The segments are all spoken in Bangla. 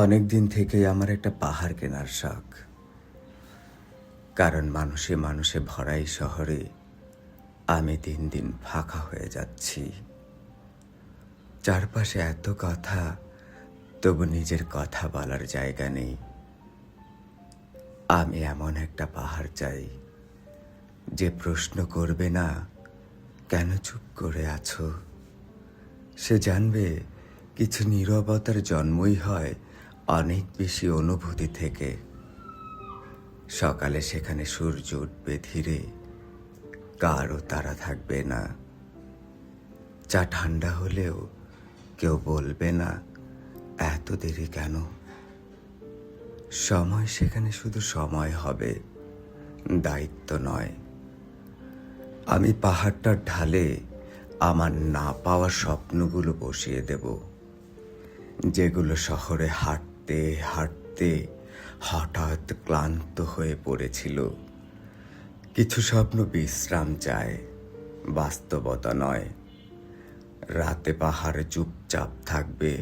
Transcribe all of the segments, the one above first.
অনেক দিন থেকেই আমার একটা পাহাড় কেনার শখ। কারণ মানুষে মানুষে ভরা এই শহরে আমি দিন দিন ফাঁকা হয়ে যাচ্ছি। চারপাশে এত কথা, তবু নিজের কথা বলার জায়গা নেই। আমি এমন একটা পাহাড় চাই যে প্রশ্ন করবে না কেন চুপ করে আছো। সে জানবে কিছু নীরবতার জন্মই হয় অনেক বেশি অনুভূতি থেকে। সকালে সেখানে সূর্য উঠবে ধীরে, কারও তারা থাকবে না। চা ঠান্ডা হলেও কেউ বলবে না এত দেরি কেন। সময় সেখানে শুধু সময় হবে, দায়িত্ব নয়। আমি পাহাড়টার ঢালে আমার না পাওয়া স্বপ্নগুলো বসিয়ে দেব, যেগুলো শহরে হাঁটতে হাঁটতে হঠাৎ ক্লান্ত হয়ে পড়েছিল। কিছু স্বপ্ন বিশ্রাম চায়, বাস্তবতা নয়। রাতে পাহাড়ে চুপচাপ থাকবে,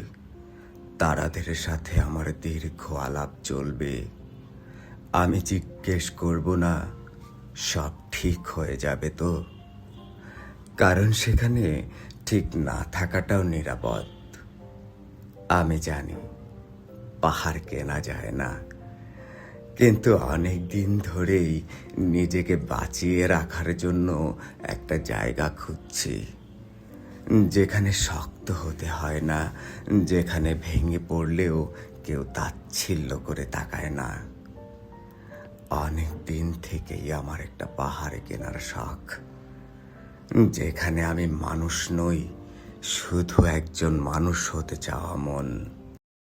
তারাদের সাথে আমার দীর্ঘ আলাপ চলবে। আমি জিজ্ঞেস করব না সব ঠিক হয়ে যাবে তো, কারণ সেখানে ঠিক না থাকাটাও নিরাপদ। আমি জানি পাহাড় কেনা যায় না, কিন্তু অনেক দিন ধরেই নিজেকে বাঁচিয়ে রাখার জন্য একটা জায়গা খুঁজছি, যেখানে শক্ত হতে হয় না, যেখানে ভেঙে পড়লেও কেউ তাচ্ছিল্য করে তাকায় না। অনেক দিন থেকেই আমার একটা পাহাড় কেনার শখ, যেখানে আমি মানুষ নই, শুধু একজন মানুষ হতে চাওয়া মন।